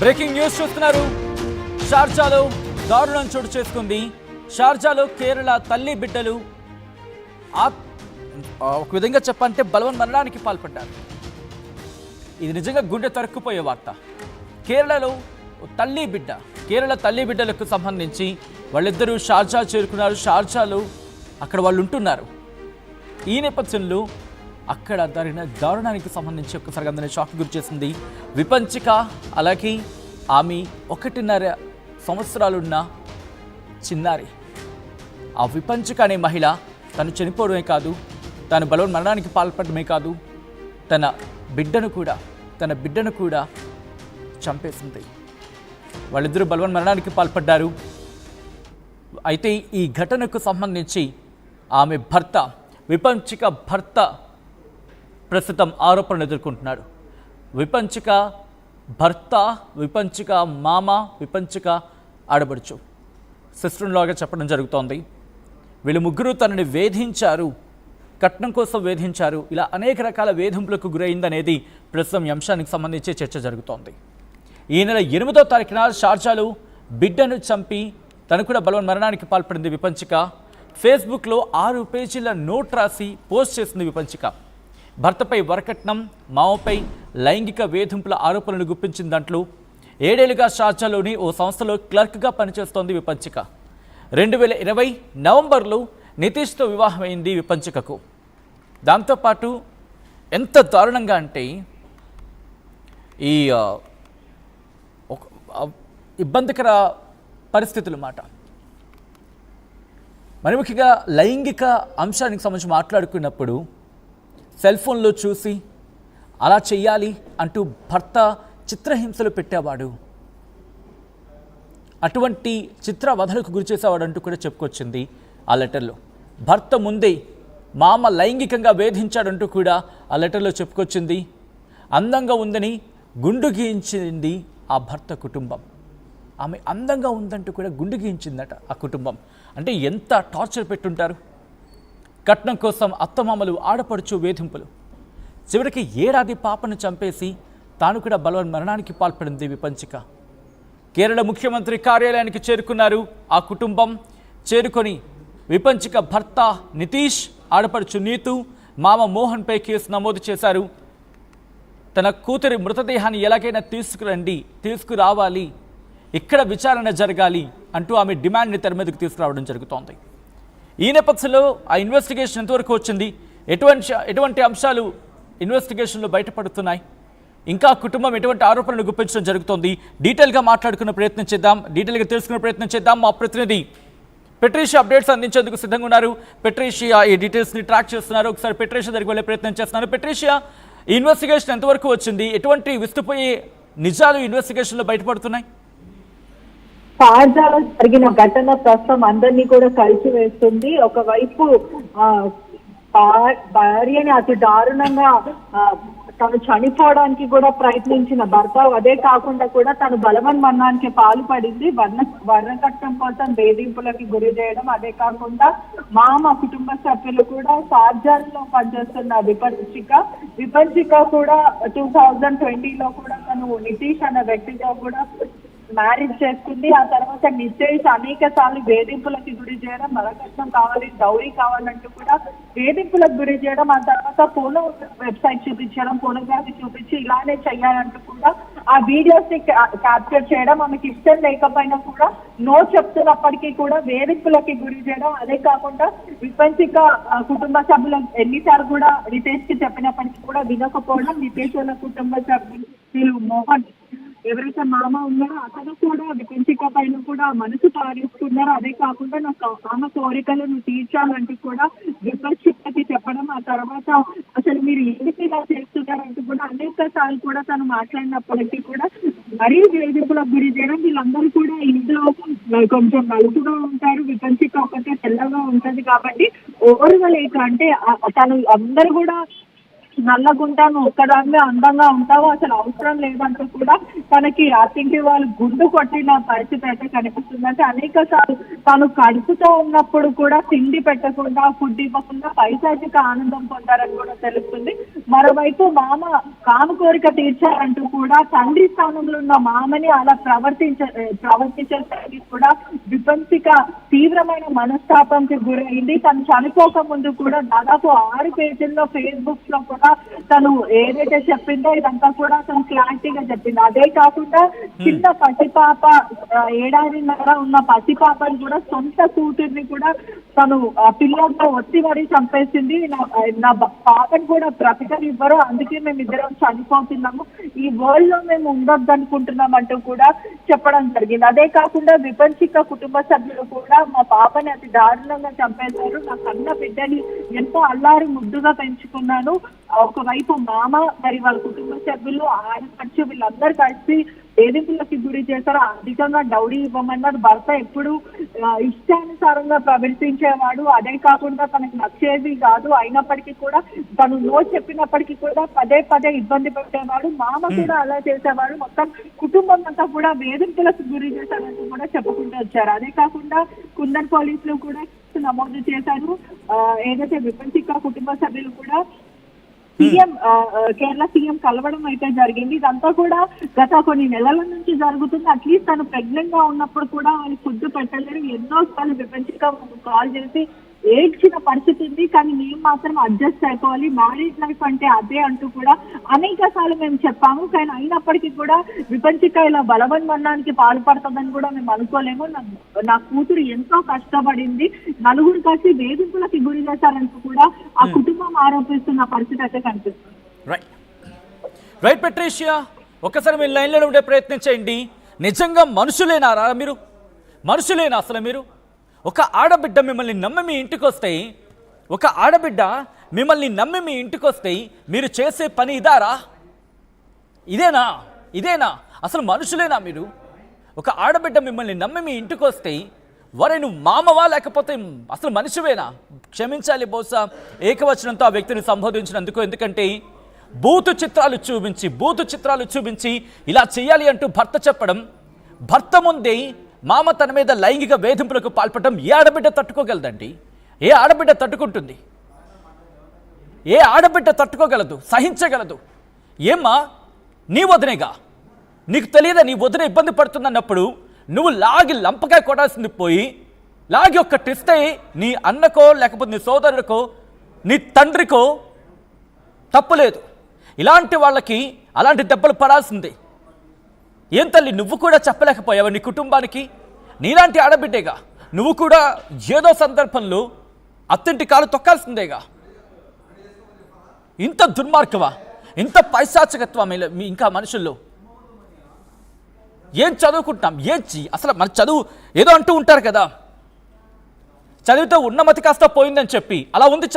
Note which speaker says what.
Speaker 1: Breaking news చూస్తున్నారు. షార్జాలో దారుణం చోటు చేసుకుంది. షార్జాలో కేరళ తల్లి బిడ్డలు ఒక విధంగా చెప్పాలంటే బలవన్మరణానికి పాల్పడ్డారు. ఇది నిజంగా గుండె తరుక్కుపోయే వార్త. కేరళలో కేరళ తల్లి బిడ్డలకు సంబంధించి వాళ్ళిద్దరూ షార్జా చేరుకున్నారు. షార్జాలో అక్కడ వాళ్ళు ఉంటున్నారు. ఈ నేపథ్యంలో అక్కడ జరిగిన దారుణానికి సంబంధించి ఒక్కసారిగా అందరినీ షాక్ గురి చేసింది. విపంచిక, అలాగే ఆమె 1.5 సంవత్సరాలున్న చిన్నారి. ఆ విపంచిక అనే మహిళ తను చనిపోవడమే కాదు, తను బలవన్మరణానికి పాల్పడమే కాదు, తన బిడ్డను కూడా చంపేసింది. వాళ్ళిద్దరూ బలవన్మరణానికి పాల్పడ్డారు. అయితే ఈ ఘటనకు సంబంధించి ఆమె విపంచిక భర్త ప్రస్తుతం ఆరోపణలు ఎదుర్కొంటున్నాడు. విపంచిక భర్త, విపంచిక మామ, విపంచిక ఆడబడుచు, సిస్టర్ లాగా చెప్పడం జరుగుతోంది. వీళ్ళు ముగ్గురు తనని వేధించారు, కట్నం కోసం వేధించారు, ఇలా అనేక రకాల వేధింపులకు గురైందనేది ప్రస్తుతం ఈ అంశానికి సంబంధించి చర్చ జరుగుతోంది. ఈ నెల 8వ తారీఖున షార్జాలో బిడ్డను చంపి తను కూడా బలవన్మరణానికి పాల్పడింది విపంచిక. ఫేస్బుక్లో 6 పేజీల నోట్ రాసి పోస్ట్ చేసింది విపంచిక. భర్తపై వరకట్నం, మామపై లైంగిక వేధింపుల ఆరోపణలు గుప్పించిన దాంట్లో 7 ఏళ్లుగా షార్జాలోని ఓ సంస్థలో క్లర్క్గా పనిచేస్తోంది విపంచిక. 2020 నవంబర్లో నితీష్తో వివాహమైంది విపంచికకు. దాంతోపాటు ఎంత దారుణంగా అంటే ఈ ఇబ్బందికర పరిస్థితులు మాట. మరి ముఖ్యంగా లైంగిక అంశానికి సంబంధించి మాట్లాడుకున్నప్పుడు సెల్ ఫోన్లో చూసి అలా చెయ్యాలి అంటూ భర్త చిత్రహింసలు పెట్టేవాడు, అటువంటి చిత్రవధలకు గురి చేసేవాడు అంటూ కూడా చెప్పుకొచ్చింది ఆ లెటర్లో. భర్త ముందే మామ లైంగికంగా వేధించాడంటూ కూడా ఆ లెటర్లో చెప్పుకొచ్చింది. అందంగా ఉందని గుండు గీయించింది ఆ భర్త కుటుంబం. ఆమె అందంగా ఉందంటూ కూడా గుండు గీయించిందట ఆ కుటుంబం. అంటే ఎంత టార్చర్ పెట్టుంటారు. కట్నం కోసం అత్తమామలు, ఆడపడుచు వేధింపులు. చివరికి 1 ఏడాది పాపను చంపేసి తాను కూడా బలవన్మరణానికి పాల్పడింది విపంచిక. కేరళ ముఖ్యమంత్రి కార్యాలయానికి చేరుకున్నారు ఆ కుటుంబం. చేరుకొని విపంచిక భర్త నితీష్, ఆడపడుచు నీతు, మామ మోహన్పై కేసు నమోదు చేశారు. తన కూతురి మృతదేహాన్ని ఎలాగైనా తీసుకురావాలి, ఇక్కడ విచారణ జరగాలి అంటూ ఆమె డిమాండ్ని తెర మీదకు తీసుకురావడం జరుగుతోంది. ఈ నేపథ్యంలో ఆ ఇన్వెస్టిగేషన్ ఎంతవరకు వచ్చింది, ఎటువంటి అంశాలు ఇన్వెస్టిగేషన్లో బయటపడుతున్నాయి, ఇంకా కుటుంబం ఎటువంటి ఆరోపణలు గుప్పించడం జరుగుతోంది, డీటెయిల్గా మాట్లాడుకునే ప్రయత్నం చేద్దాం, డీటెయిల్గా తెలుసుకునే ప్రయత్నం చేద్దాం. మా ప్రతినిధి పెట్రీషియా అప్డేట్స్ అందించేందుకు సిద్ధంగా ఉన్నారు. పెట్రీషియా ఈ డీటెయిల్స్ని ట్రాక్ చేస్తున్నారు. ఒకసారి పెట్రీషియా దగ్గరికి వెళ్ళే ప్రయత్నం చేస్తున్నారు. పెట్రీషియా, ఈ ఇన్వెస్టిగేషన్ ఎంతవరకు వచ్చింది, ఎటువంటి విస్తుపోయే నిజాలు ఇన్వెస్టిగేషన్లో బయటపడుతున్నాయి?
Speaker 2: షార్జాలో జరిగిన ఘటన ప్రస్తుతం అందరినీ కూడా కలిసి వేస్తుంది. ఒకవైపు భార్యని అతి దారుణంగా తను చనిపోవడానికి కూడా ప్రయత్నించిన భర్త, అదే కాకుండా కూడా తను బలవన్మరణానికి పాల్పడింది. వర్ణకట్నం కోసం వేధింపులకి గురి చేయడం, అదే కాకుండా మామ కుటుంబ సభ్యులు కూడా షార్జాలో పనిచేస్తున్న విపంచిక కూడా 2020లో కూడా తను నితీష్ అన్న వ్యక్తితో కూడా మ్యారేజ్ చేసుకుంది. ఆ తర్వాత నితీష్ అనేక సార్లు వేధింపులకి గురి చేయడం, వరకట్నం కావాలి, డౌరీ కావాలంటూ కూడా వేధింపులకు గురి చేయడం, ఆ తర్వాత పోనో వెబ్సైట్ చూపించడం, పోనోగ్రఫీ చూపించి ఇలానే చెయ్యాలంటూ కూడా ఆ వీడియోస్ ని క్యాప్చర్ చేయడం, ఆమెకి ఇష్టం లేకపోయినా కూడా నో చెప్తున్నప్పటికీ కూడా వేధింపులకి గురి చేయడం, అదే కాకుండా విపంచిక కుటుంబ సభ్యులు ఎన్నిసార్లు కూడా నితేష్ కి చెప్పినప్పటికీ కూడా వినకపోవడం, నితేష్ వాళ్ళ కుటుంబ సభ్యులు మోహన్ ఎవరైతే మామ ఉన్నారో అతను కూడా విపంచిక పైన కూడా మనసు పారేసుకున్నారు. అదే కాకుండా నాకు ఆమె కోరికలను తీర్చాలంటూ కూడా విపంచికకి చెప్పడం, ఆ తర్వాత అసలు మీరు ఎందుకు ఇలా చేస్తున్నారంటూ కూడా అనేక సార్లు కూడా తను మాట్లాడినప్పటికీ కూడా మరీ వేధింపులకు గురి చేయడం. వీళ్ళందరూ కూడా ఇంట్లో కొంచెం నలుపుగా ఉంటారు, విపంచిక ఒకటే తెల్లగా ఉంటది కాబట్టి ఓర్వలేక, అంటే తను అందరూ కూడా నల్లగుంటాను ఒక్కదాన్ని అందంగా ఉంటావు అసలు అవసరం లేదంటూ కూడా తనకి అతింటి వాళ్ళు గుండు కొట్టిన పరిస్థితి అయితే కనిపిస్తుంది. అంటే అనేక సార్లు తను కడుపుతో ఉన్నప్పుడు కూడా తిండి పెట్టకుండా ఫుడ్ ఇవ్వకుండా పైశాచిక ఆనందం పొందారని కూడా తెలుస్తుంది. మరోవైపు మామ కాను కోరిక తీర్చారంటూ కూడా తండ్రి స్థానంలో ఉన్న మామని అలా ప్రవర్తించేసరికి కూడా విపంచిక తీవ్రమైన మనస్తాపానికి గురైంది. తను చనిపోక ముందు కూడా దాదాపు 6 పేజీల్లో ఫేస్బుక్ లో కూడా తను ఏదైతే చెప్పిందో ఇదంతా కూడా తను క్లారిటీగా చెప్పింది. అదే కాకుండా చిన్న పసిపాప 7 ఏడాదిన్నర ఉన్న పసిపాపని కూడా సొంత కూతుర్ని కూడా తను పిల్లలతో వచ్చి మరీ చంపేసింది. నా పాపని కూడా బ్రతకనివ్వరు, అందుకే మేము ఇద్దరం చనిపోతున్నాము, ఈ వరల్డ్ లో మేము ఉండొద్దు అనుకుంటున్నాం అంటూ కూడా చెప్పడం జరిగింది. అదే కాకుండా విపంచిక కుటుంబ సభ్యులు కూడా మా పాపని అతి దారుణంగా చంపేశారు, నా కన్న బిడ్డని ఎంతో అల్లారి ముద్దుగా పెంచుకున్నాను. ఒకవైపు మామ మరి వాళ్ళ కుటుంబ సభ్యులు ఆడపడుచు వీళ్ళందరూ కలిసి వేధింపులకి గురి చేశారు. అధికంగా డౌరీ ఇవ్వమన్నారు. భర్త ఎప్పుడు ఇష్టానుసారంగా ప్రవర్తించేవాడు, అదే కాకుండా తనకు నచ్చేది కాదు, అయినప్పటికీ కూడా తను నో చెప్పినప్పటికీ కూడా పదే పదే ఇబ్బంది పెట్టేవాడు. మామ కూడా అలా చేసేవాడు. మొత్తం కుటుంబం అంతా కూడా వేధింపులకు గురి చేశారంటూ కూడా చెప్పుకుంటూ వచ్చారు. అదే కాకుండా కుందన్ పోలీసులు కూడా నమోదు చేశారు. ఏదైతే విపంచిక కుటుంబ సభ్యులు కూడా కేరళ సీఎం కలవడం అయితే జరిగింది. ఇదంతా కూడా గత కొన్ని నెలల నుంచి జరుగుతుంది. అట్లీస్ట్ తను ప్రెగ్నెంట్ గా ఉన్నప్పుడు కూడా వాళ్ళు ఫుడ్ పెట్టలేరు. ఎన్నో సార్లు విపంచిక కాల్ చేసి ఏడ్చిన పరిస్థితి ఉంది. కానీ మేము మాత్రం అడ్జస్ట్ అయిపోవాలి, మ్యారేజ్ లైఫ్ అంటే అదే అంటూ కూడా అనేక సార్లు మేము చెప్పాము. కానీ అయినప్పటికీ కూడా విపంచిక ఇలా బలవన్మరణానికి పాల్పడుతుందని కూడా మేము అనుకోలేము. నా కూతురు ఎంతో కష్టపడింది, నలుగురు కలిసి వేధింపులకి గురి చేశారంటూ కూడా ఆ కుటుంబం ఆరోపిస్తున్న పరిస్థితి అయితే కనిపిస్తుంది.
Speaker 1: రైట్ పెట్రీషియా, ఒక్కసారి మీరు లైన్లో ఉండే ప్రయత్నం చేయండి. నిజంగా మనుషులేనారా మీరు? మనుషులేనా అసలు మీరు? ఒక ఆడబిడ్డ మిమ్మల్ని నమ్మి మీ ఇంటికి వస్తే, ఒక ఆడబిడ్డ మిమ్మల్ని నమ్మి మీ ఇంటికి వస్తే మీరు చేసే పని ఇదారా? ఇదేనా అసలు మనుషులేనా మీరు? ఒక ఆడబిడ్డ మిమ్మల్ని నమ్మి మీ ఇంటికి వస్తే వరే నువ్వు మామవా లేకపోతే అసలు మనిషివేనా? క్షమించాలి బహుశా ఏకవచనంతో ఆ వ్యక్తిని సంబోధించినందుకు. ఎందుకంటే బూతు చిత్రాలు చూపించి ఇలా చేయాలి అంటూ భర్త చెప్పడం, భర్త ముందే మామ తన మీద లైంగిక వేధింపులకు పాల్పడటం ఏ ఆడబిడ్డ తట్టుకోగలదండి? ఏ ఆడబిడ్డ తట్టుకుంటుంది? ఏ ఆడబిడ్డ తట్టుకోగలదు, సహించగలదు? ఏమ్మా నీ వదినేగా, నీకు తెలియదా నీ వదిన ఇబ్బంది పడుతుందన్నప్పుడు నువ్వు లాగి లంపకాయ కొడాల్సింది పోయి లాగి ఒక్కటిస్తే నీ అన్నకో లేకపోతే నీ సోదరుడికో నీ తండ్రికో తప్పులేదు. ఇలాంటి వాళ్ళకి అలాంటి దెబ్బలు పడాల్సిందే. ఏం తల్లి నువ్వు కూడా చెప్పలేకపోయావా నీ కుటుంబానికి? నీలాంటి ఆడబిడ్డేగా నువ్వు కూడా ఏదో సందర్భంలో అత్తింటి కాలు తొక్కాల్సిందేగా. ఇంత దుర్మార్గమా, ఇంత పైశాచికత్వం ఇంకా మనుషుల్లో? ఏం చదువుకుంటాం? అసలు మన చదువు ఏదో అంటూ ఉంటారు కదా, చదివితే ఉన్నమతి కాస్త పోయిందని చెప్పి అలా ఉంది